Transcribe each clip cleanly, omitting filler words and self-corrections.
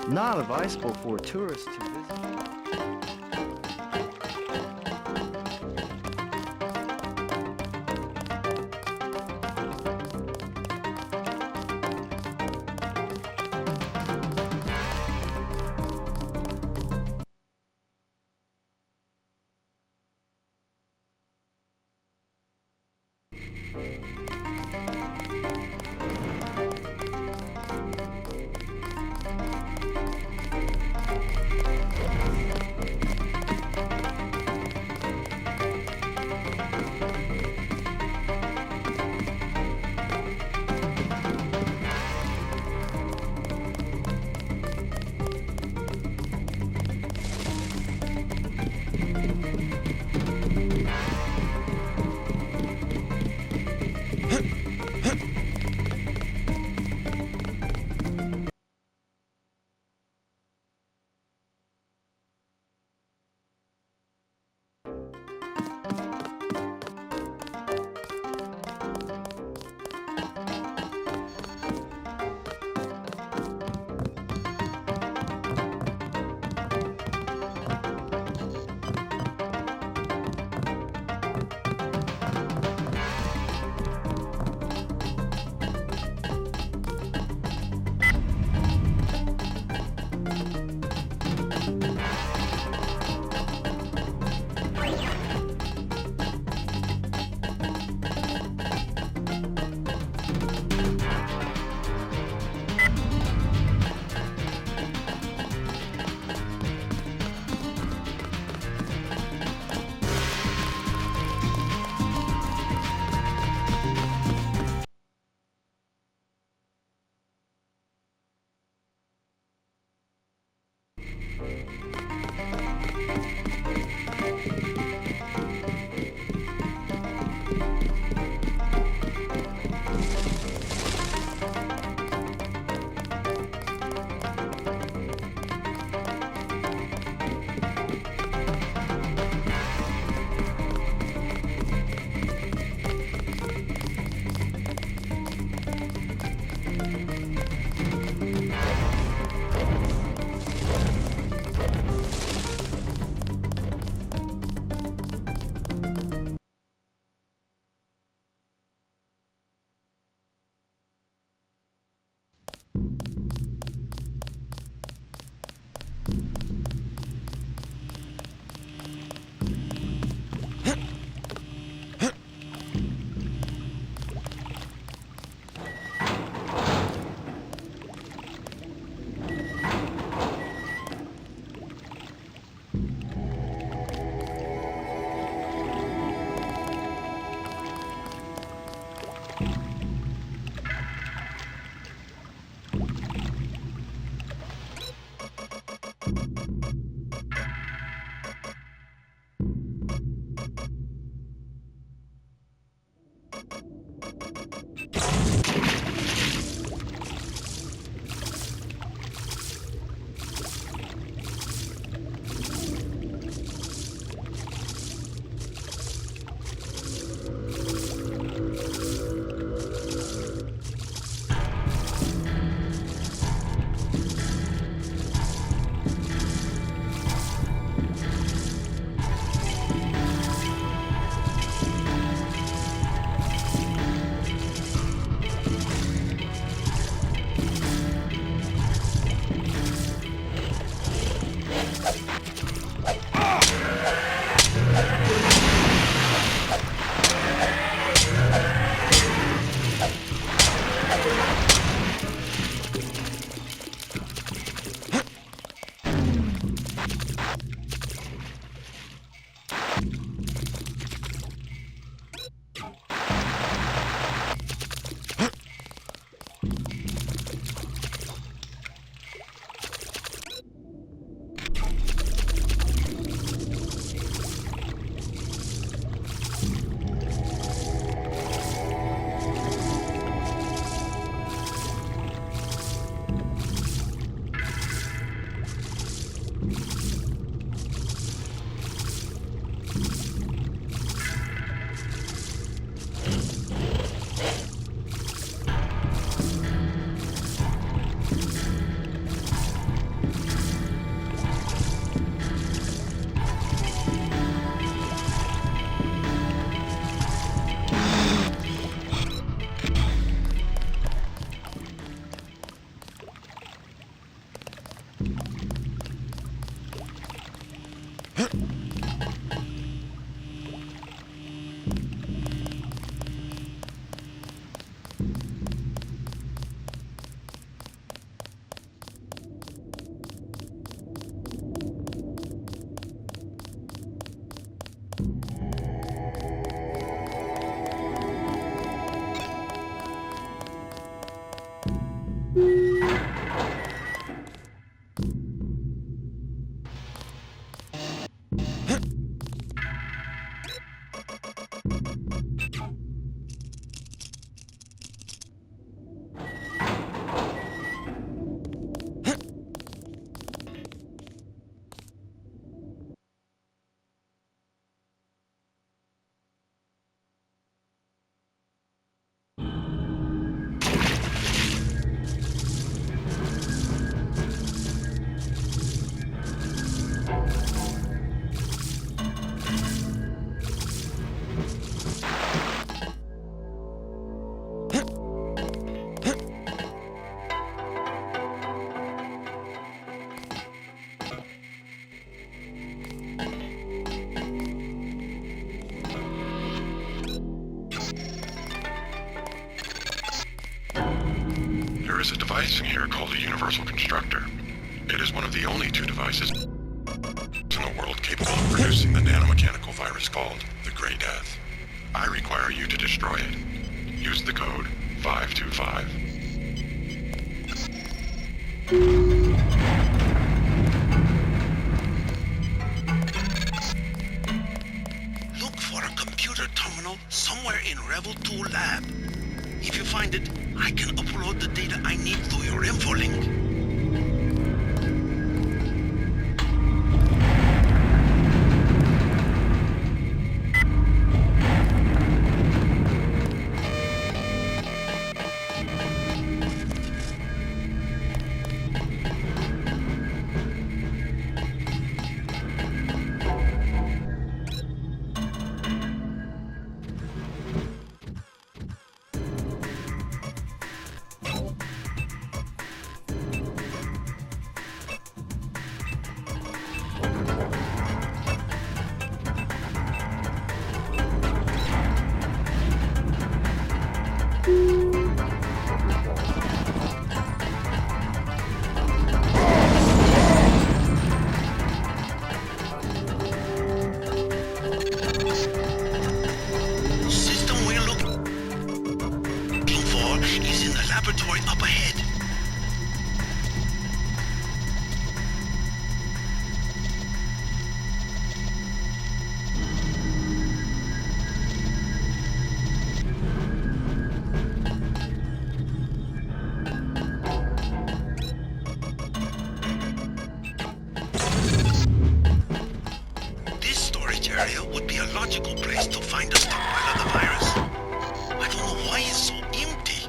Not advisable for tourists to visit. There is a device in here called a universal constructor. It is one of the only two devices in the world capable of producing the nanomechanical virus called the Grey Death. I require you to destroy it. Use the code 525. Look for a computer terminal somewhere in Revel 2 lab. If you find it, I can upload the data I need through your info link. System we're looking for is in the laboratory up ahead. This storage area would be a logical place to find a stockpile of the virus. I don't know why it's so empty.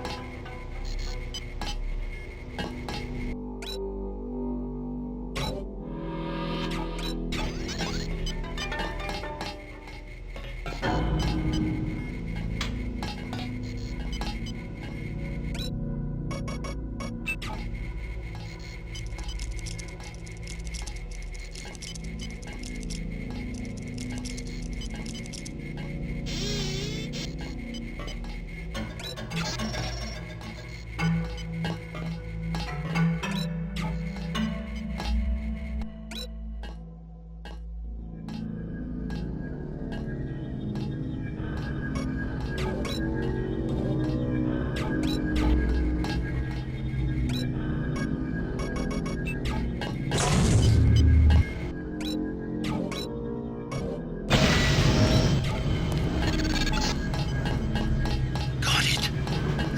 Got it.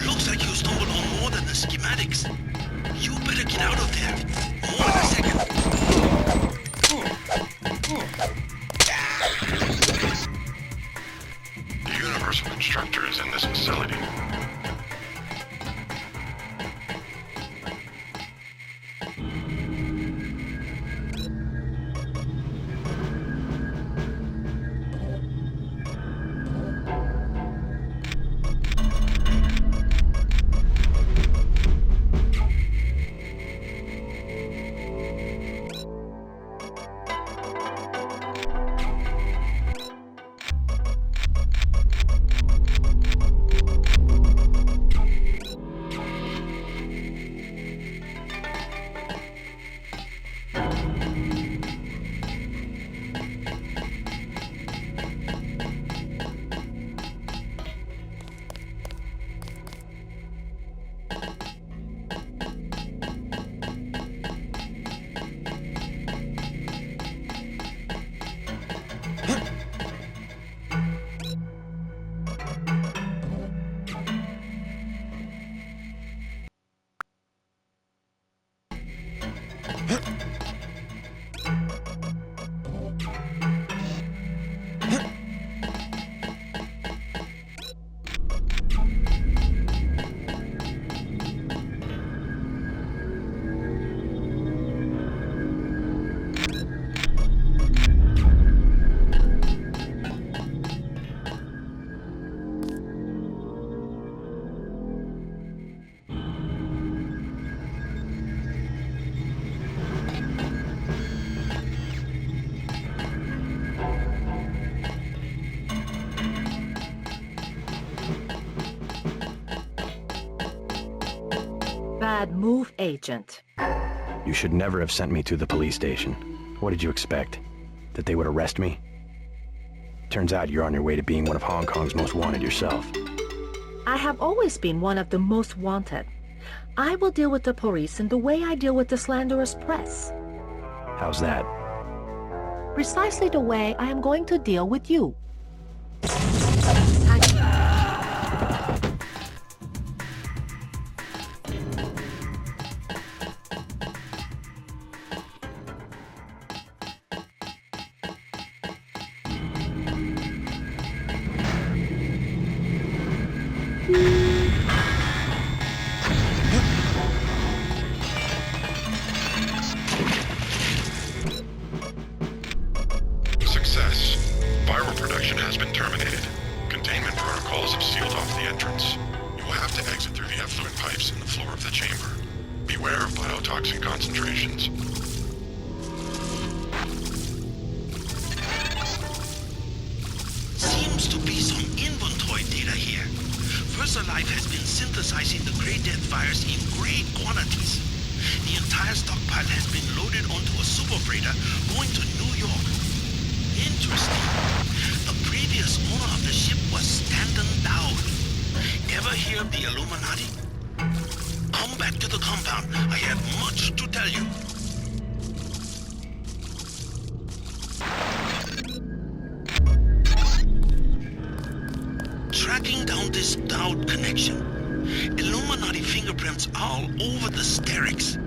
Looks like you stumbled on more than the schematics. You better get out of there. More in a second. The universal constructor is in this facility. agent. You should never have sent me to the police station. What did you expect? That they would arrest me? Turns out you're on your way to being one of Hong Kong's most wanted yourself. I have always been one of the most wanted. I will deal with the police in the way I deal with the slanderous press. How's that? Precisely the way I am going to deal with you. Success. Viral production has been terminated. Containment protocols have sealed off the entrance. You will have to exit through the effluent pipes in the floor of the chamber. Beware of biotoxin concentrations. Seems to be some inventory data here. VersaLife has been synthesizing the Grey Death virus in great quantities. The entire stockpile has been loaded onto a super freighter going to New York. Interesting. The previous owner of the ship was Stanton Dowd. Ever hear of the Illuminati? Come back to the compound. I have much to tell you. Tracking down this Dowd connection. Illuminati fingerprints all over the Sterix.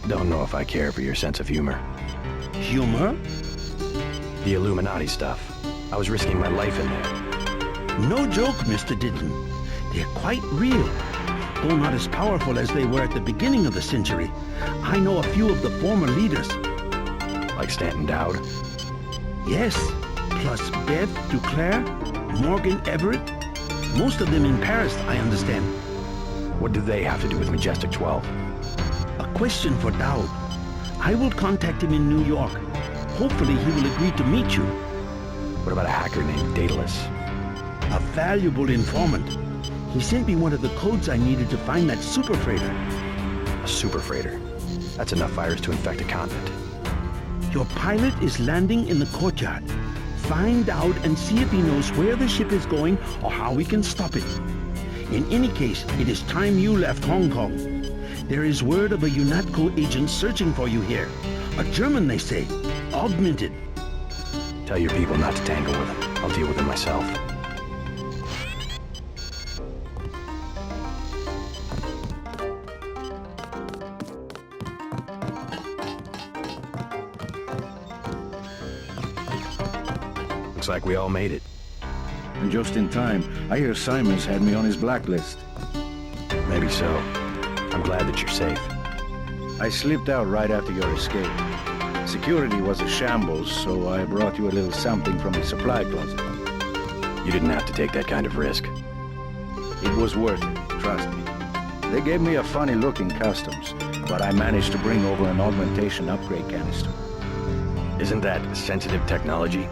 Don't know if I care for your sense of humor. Humor? The Illuminati stuff. I was risking my life in there. No joke, Mr. Ditton. They're quite real. though not as powerful as they were at the beginning of the century. I know a few of the former leaders. Like Stanton Dowd? Yes, plus Bev Duclair, Morgan Everett. Most of them in Paris, I understand. What do they have to do with Majestic 12? A question for Dowd. I will contact him in New York. Hopefully he will agree to meet you. What about a hacker named Daedalus? A valuable informant. He sent me one of the codes I needed to find that super freighter. A super freighter? That's enough virus to infect a continent. Your pilot is landing in the courtyard. Find out and see if he knows where the ship is going or how we can stop it. In any case, it is time you left Hong Kong. There is word of a UNATCO agent searching for you here. A German, they say. Augmented. Tell your people not to tangle with him. I'll deal with him myself. Looks like we all made it. And just in time, I hear Simon's had me on his blacklist. Maybe so. I'm glad that you're safe. I slipped out right after your escape. Security was a shambles, so I brought you a little something from the supply closet. You didn't have to take that kind of risk. It was worth it, trust me. They gave me a funny-looking customs, but I managed to bring over an augmentation upgrade canister. Isn't that sensitive technology?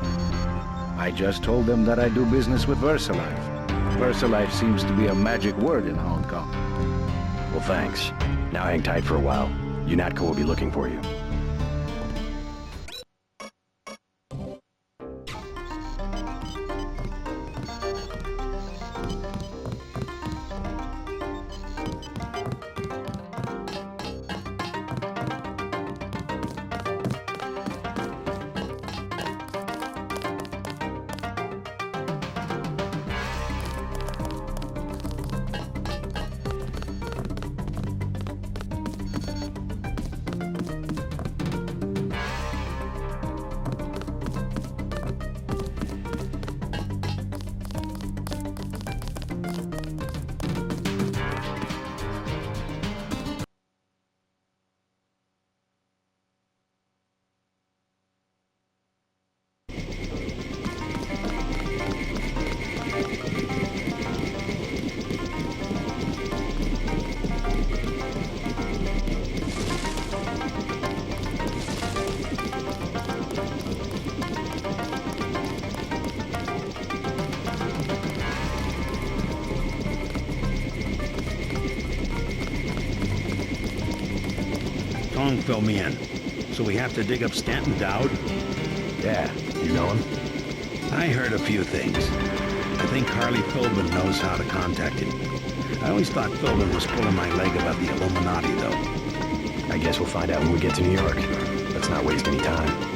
I just told them that I do business with VersaLife. VersaLife seems to be a magic word in Hong Kong. Well, thanks. Now hang tight for a while. UNATCO will be looking for you. Tong filled me in. So we have to dig up Stanton Dowd? Yeah, you know him? I heard a few things. I think Harley Philbin knows how to contact him. I always thought Philbin was pulling my leg about the Illuminati, though. I guess we'll find out when we get to New York. Let's not waste any time.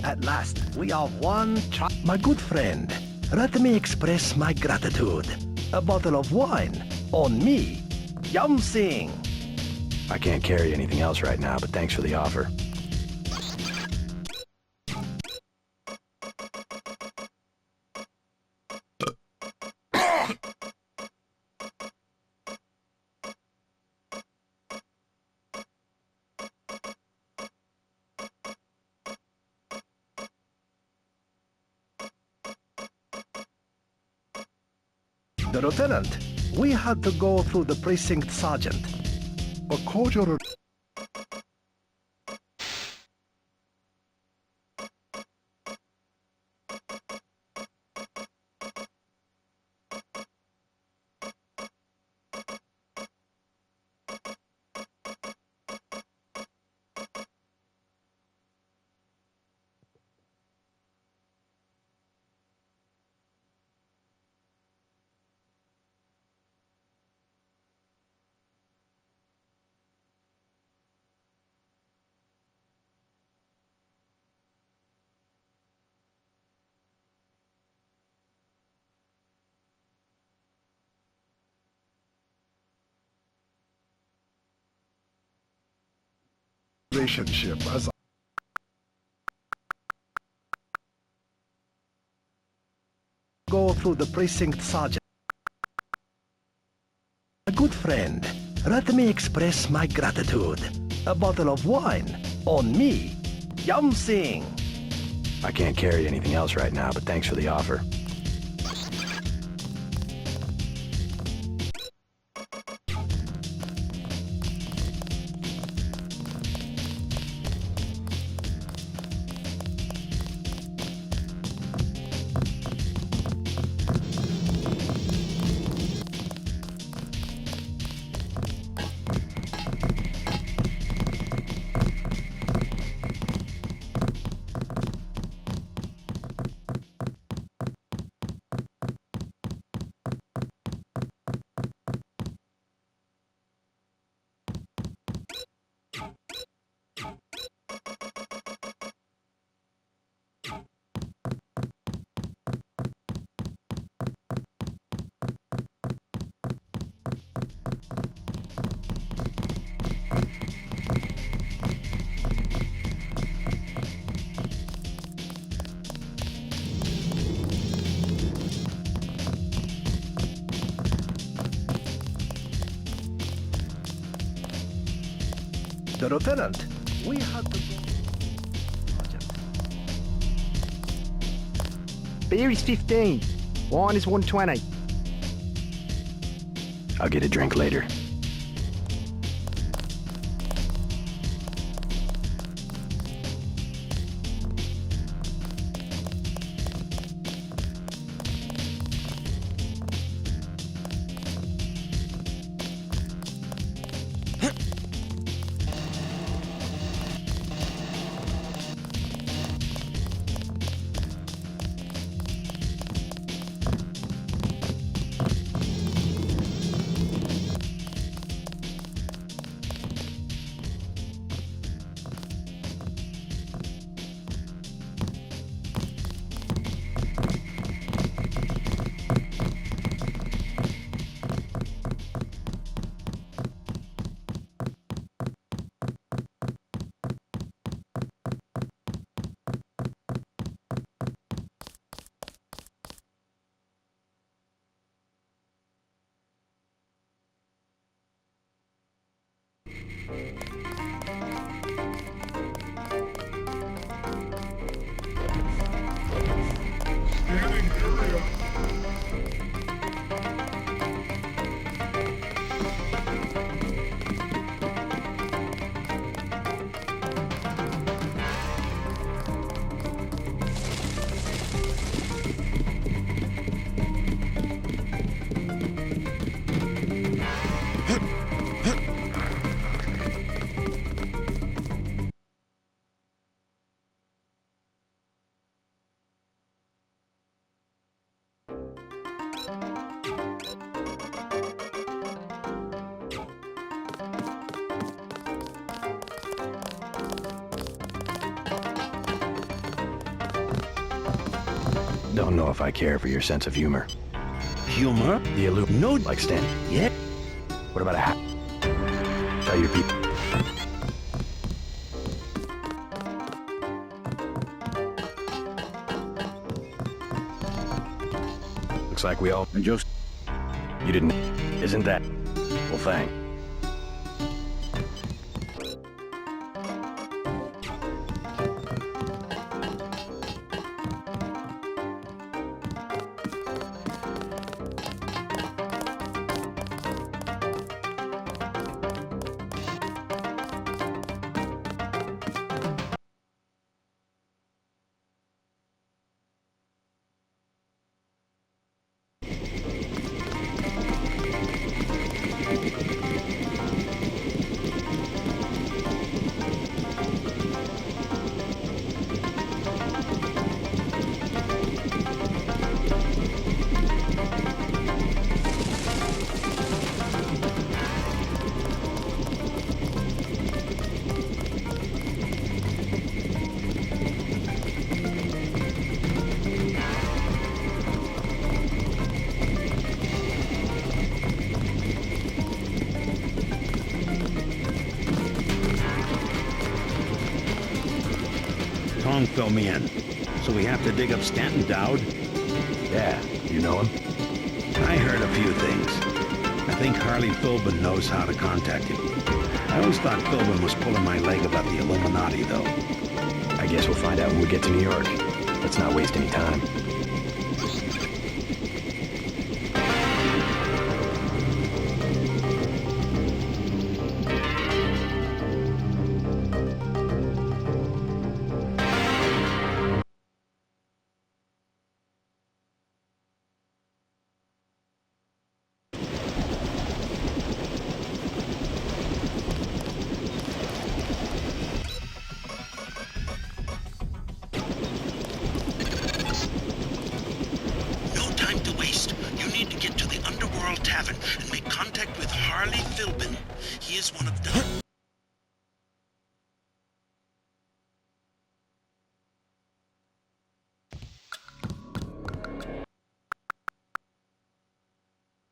At last, we have one My good friend, let me express my gratitude. A bottle of wine, on me. Yum Sing. I can't carry anything else right now, but thanks for the offer. The lieutenant, we had to go through the precinct sergeant. A cordial... relationship as go through the precinct sergeant. A good friend, let me express my gratitude. A bottle of wine on me. Yum Sing. I can't carry anything else right now, but thanks for the offer. The lieutenant, we had to go... Sergeant. Beer is 15. Wine is 120. I'll get a drink later. Don't know if I care for your sense of humor. Humor? The illusion. No. Like Stan. Yeah. What about a hat? Tell your people. Looks like we all... And just... You didn't... Isn't that... Well, thanks. Tong filled me in. So we have to dig up Stanton Dowd? Yeah, you know him? I heard a few things. I think Harley Philbin knows how to contact him. I always thought Philbin was pulling my leg about the Illuminati, though. I guess we'll find out when we get to New York. Let's not waste any time. No time to waste. You need to get to the Underworld Tavern and make contact with Harley Philbin. He is one of the...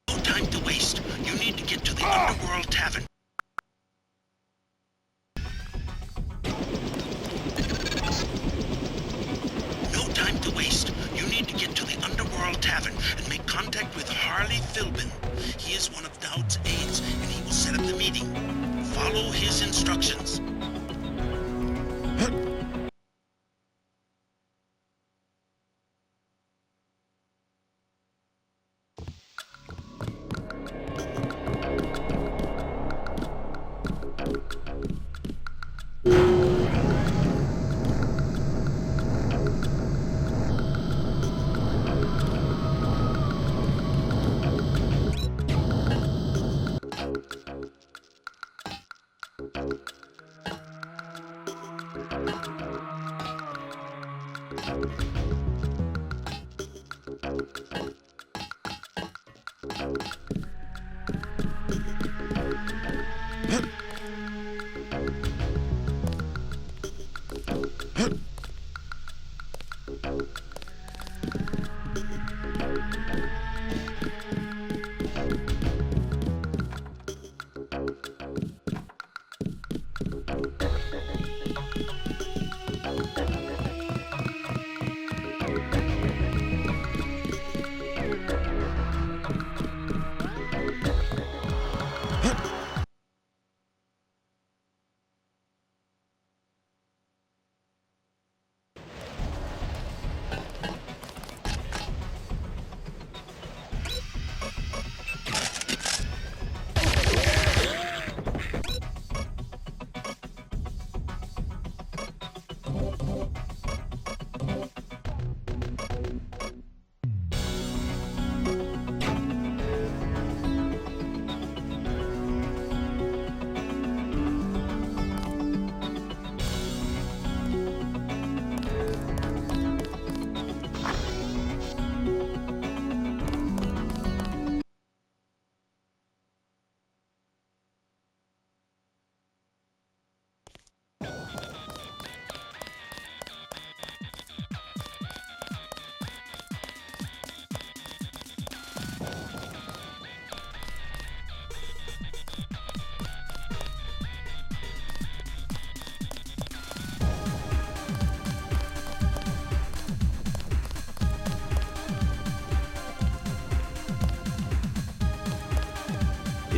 No time to waste. You need to get to the Underworld Tavern. No time to waste. You need to get to the Underworld Tavern and make contact with Harley Philbin. He is one of Dowd's aides, and he will set up the meeting. Follow his instructions.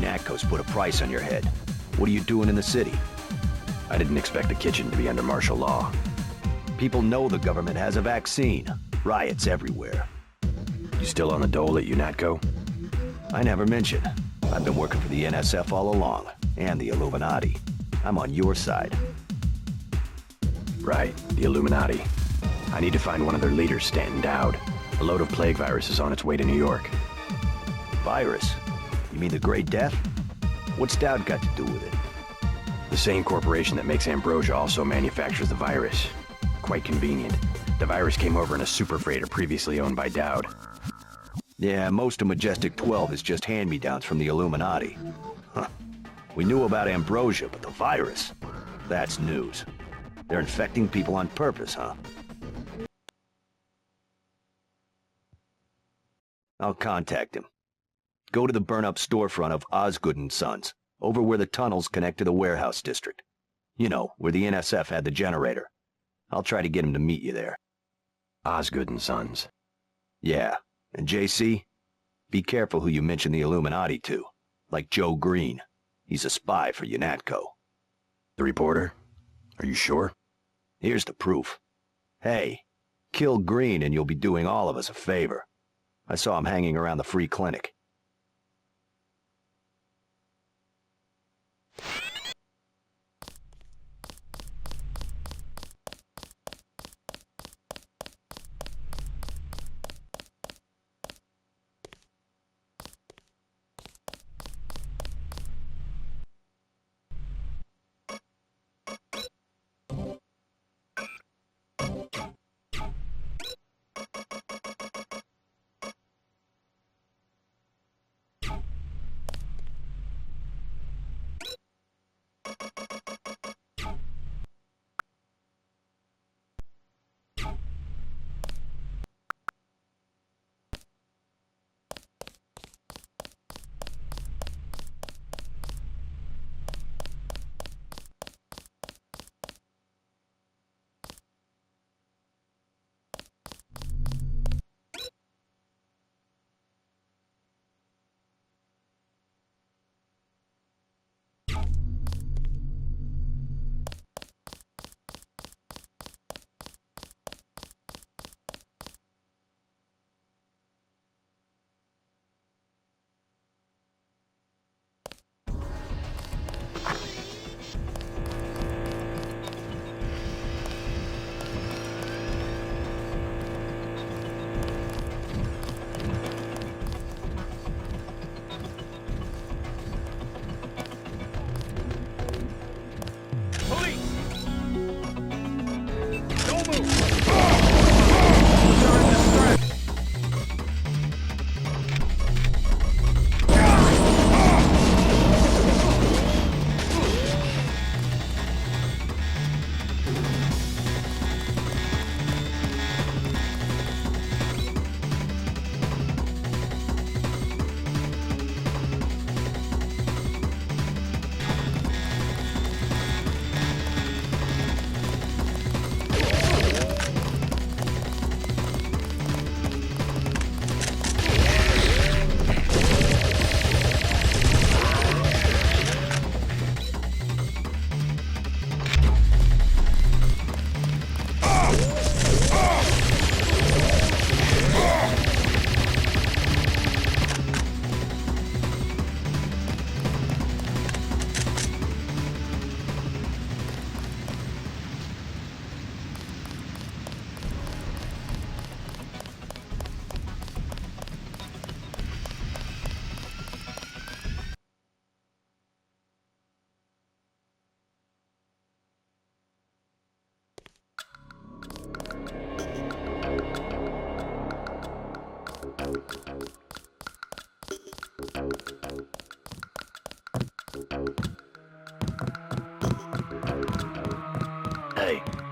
UNATCO's put a price on your head. What are you doing in the city? I didn't expect the kitchen to be under martial law. People know the government has a vaccine. Riots everywhere. You still on the dole at UNATCO? I never mentioned. I've been working for the NSF all along, and the Illuminati. I'm on your side. Right, the Illuminati. I need to find one of their leaders, Stanton Dowd. A load of plague virus is on its way to New York. Virus? You mean the Great Death? What's Dowd got to do with it? The same corporation that makes ambrosia also manufactures the virus. Quite convenient. The virus came over in a super freighter previously owned by Dowd. Yeah, most of Majestic 12 is just hand-me-downs from the Illuminati. Huh. We knew about ambrosia, but the virus? That's news. They're infecting people on purpose, huh? I'll contact him. Go to the burn-up storefront of Osgood & Sons, over where the tunnels connect to the warehouse district. You know, where the NSF had the generator. I'll try to get him to meet you there. Osgood & Sons. Yeah, and JC, be careful who you mention the Illuminati to. Like Joe Green. He's a spy for UNATCO. The reporter? Are you sure? Here's the proof. Hey, kill Green and you'll be doing all of us a favor. I saw him hanging around the free clinic.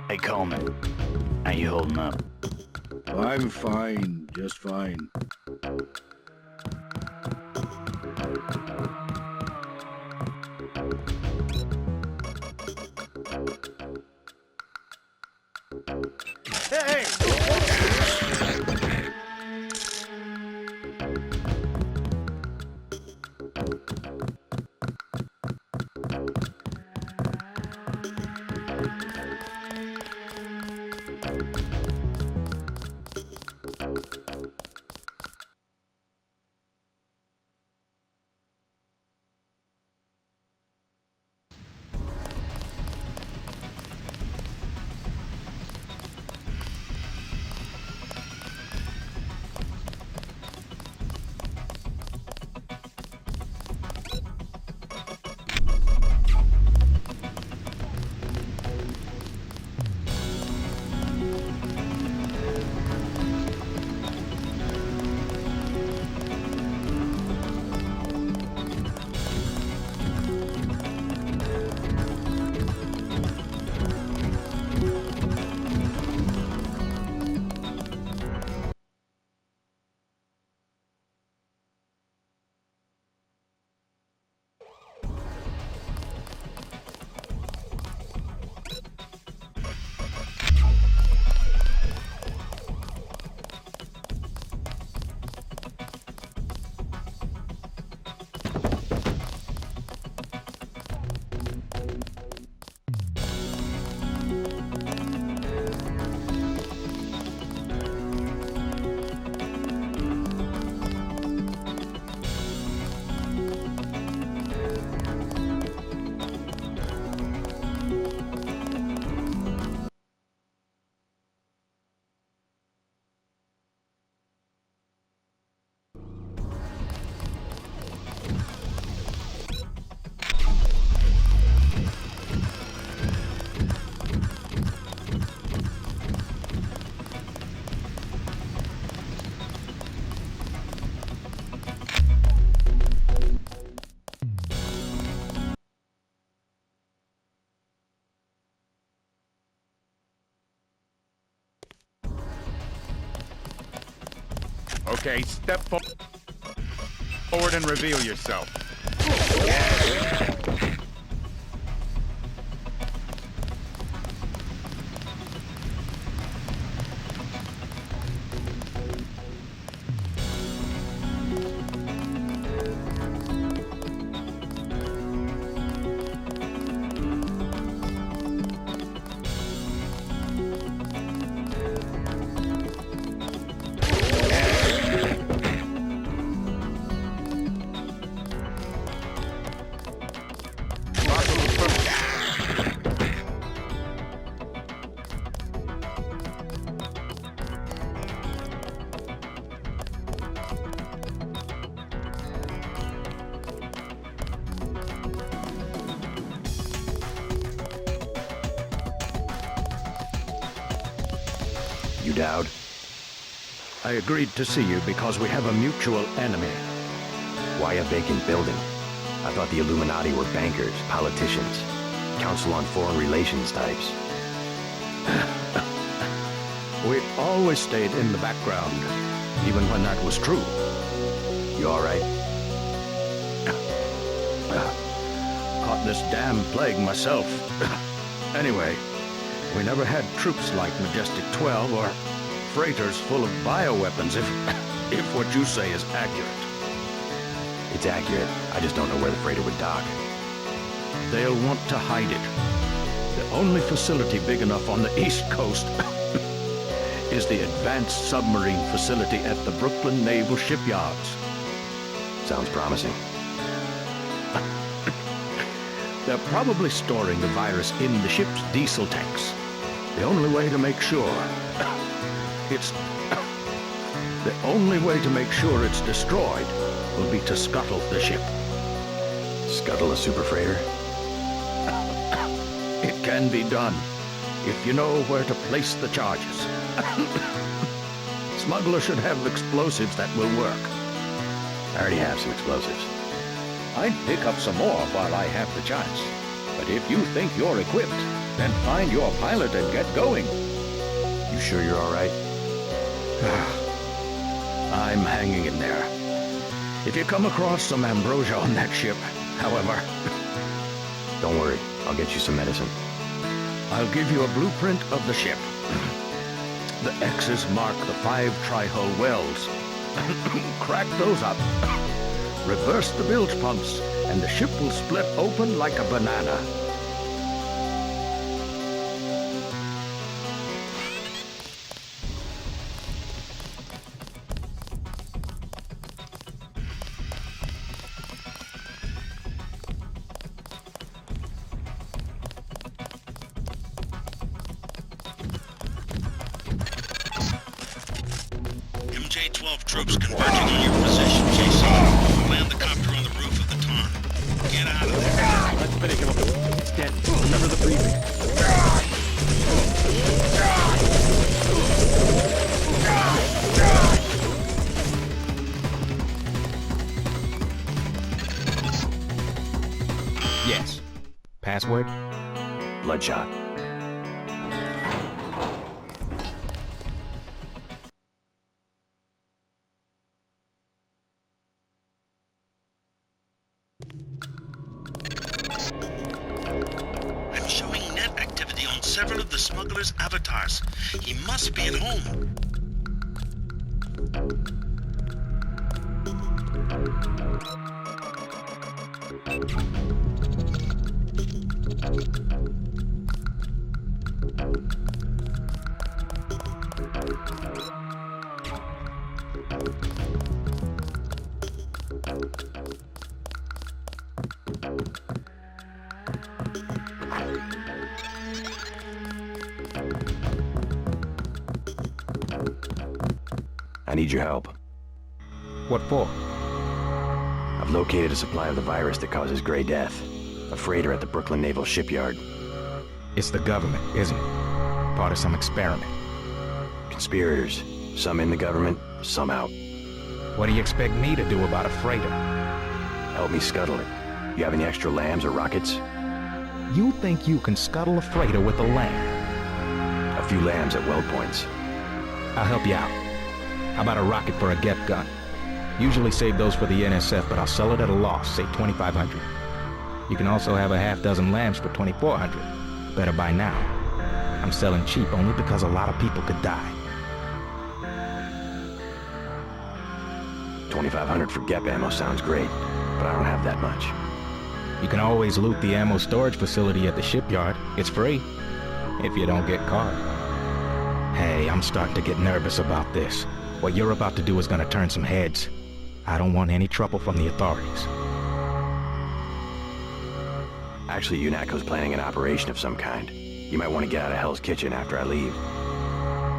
Hey, Coleman. How you holding up? I'm fine, just fine. Okay, step forward and reveal yourself. You Dowd? I agreed to see you because we have a mutual enemy. Why a vacant building? I thought the Illuminati were bankers, politicians, Council on Foreign Relations types. We always stayed in the background, even when that was true. You all right? Caught this damn plague myself. Anyway, we never had troops like Majestic 12 or freighters full of bioweapons, if what you say is accurate. It's accurate. I just don't know where the freighter would dock. They'll want to hide it. The only facility big enough on the East Coast is the Advanced Submarine Facility at the Brooklyn Naval Shipyards. Sounds promising. They're probably storing the virus in the ship's diesel tanks. The only way to make sure it's destroyed will be to scuttle the ship. Scuttle a super freighter? It can be done if you know where to place the charges. Smuggler should have explosives that will work. I already have some explosives. I'd pick up some more while I have the chance. But if you think you're equipped, then find your pilot and get going. You sure you're all right? I'm hanging in there. If you come across some ambrosia on that ship, however... Don't worry, I'll get you some medicine. I'll give you a blueprint of the ship. The X's mark the 5 tri-hull wells. Crack those up. Reverse the bilge pumps, and the ship will split open like a banana. MJ-12 troops converging on your position, JC. Land the copter on the roof of the Tarn. Get out of there. Let's finish him up. It's dead. Remember the briefing. Yes. Password? Bloodshot. I'm showing net activity on several of the smuggler's avatars. He must be at home. I need your help. What for? I've located a supply of the virus that causes Gray Death. A freighter at the Brooklyn Naval Shipyard. It's the government, isn't it? Part of some experiment. Conspirators. Some in the government, some out. What do you expect me to do about a freighter? Help me scuttle it. You have any extra lambs or rockets? You think you can scuttle a freighter with a lamb? A few lambs at weld points. I'll help you out. How about a rocket for a GEP gun? Usually save those for the NSF, but I'll sell it at a loss, say 2,500. You can also have a half dozen lamps for 2,400. Better buy now. I'm selling cheap only because a lot of people could die. 2,500 for GEP ammo sounds great, but I don't have that much. You can always loot the ammo storage facility at the shipyard. It's free, if you don't get caught. Hey, I'm starting to get nervous about this. What you're about to do is gonna turn some heads. I don't want any trouble from the authorities. Actually, UNATCO's planning an operation of some kind. You might want to get out of Hell's Kitchen after I leave.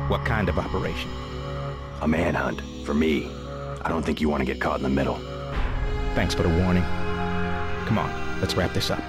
What kind of operation? A manhunt, for me. I don't think you want to get caught in the middle. Thanks for the warning. Come on, let's wrap this up.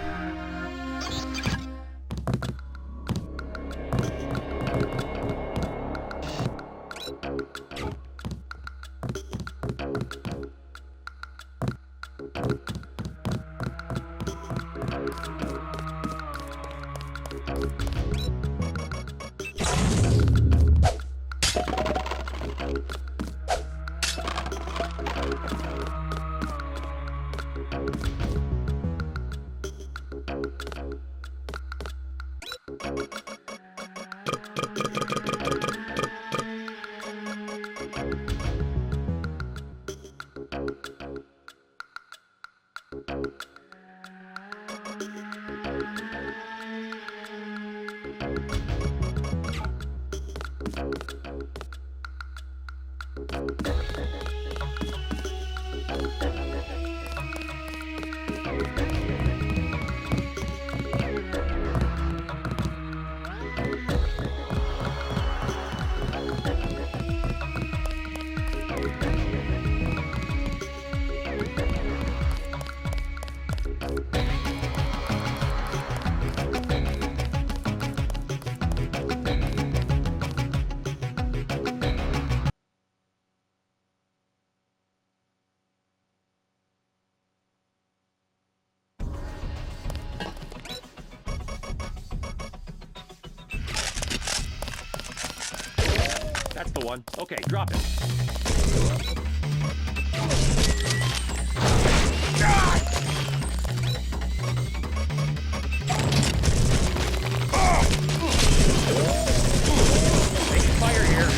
That's the one. Okay, drop it. Taking fire here.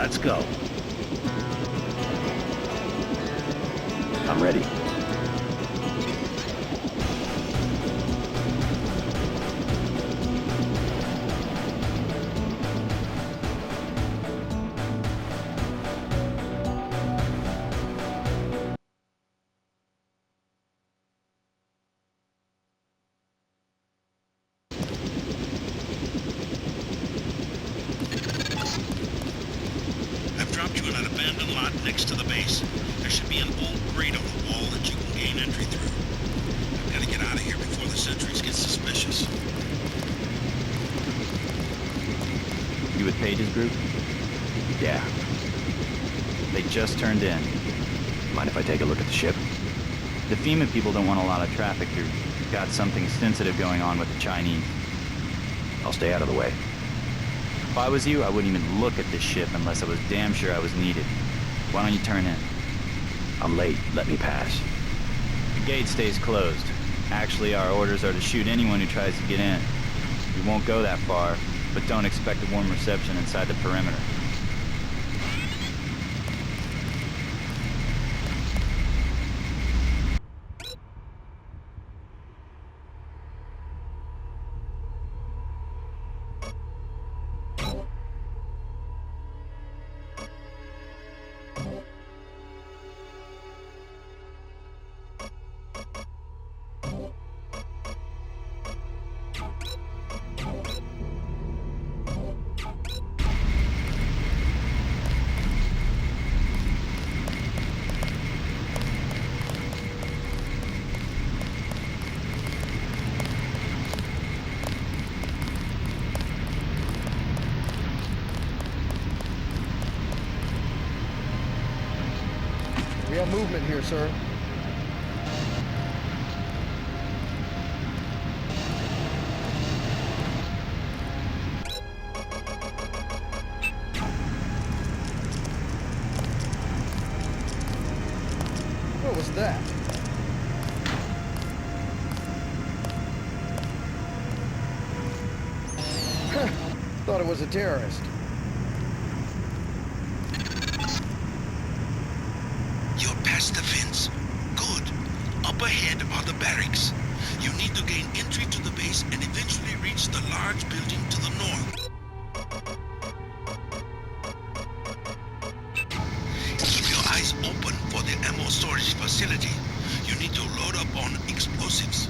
Let's go. I'm ready. I've dropped you in an abandoned lot next to the base. There should be an old grate on the wall that you can gain entry through. I've got to get out of here before the sentries get suspicious. You with Page's group? Yeah. They just turned in. Mind if I take a look at the ship? The FEMA people don't want a lot of traffic through. Got something sensitive going on with the Chinese. I'll stay out of the way. If I was you, I wouldn't even look at this ship unless I was damn sure I was needed. Why don't you turn in? I'm late. Let me pass. The gate stays closed. Actually, our orders are to shoot anyone who tries to get in. We won't go that far, but don't expect a warm reception inside the perimeter. We have movement here, sir. What was that? Thought it was a terrorist. You're past the fence. Good. Up ahead are the barracks. You need to gain entry to the base and eventually reach the large building to the north. Keep your eyes open for the ammo storage facility. You need to load up on explosives.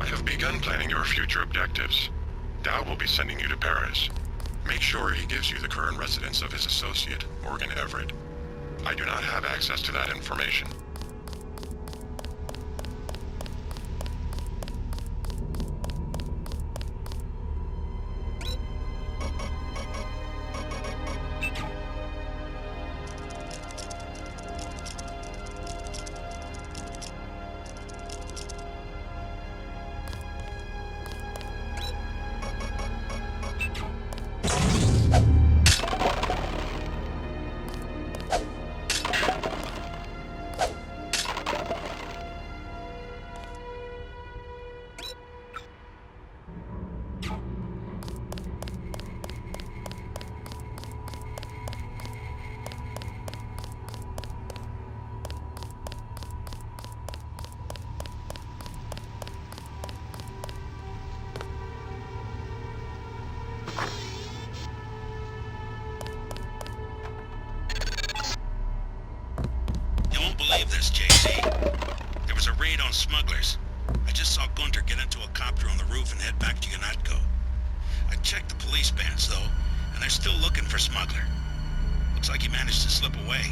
I have begun planning your future objectives. Dow will be sending you to Paris. Make sure he gives you the current residence of his associate, Morgan Everett. I do not have access to that information. Believe this, JC. There was a raid on smugglers. I just saw Gunter get into a copter on the roof and head back to Unatco. I checked the police bands, though, and they're still looking for Smuggler. Looks like he managed to slip away.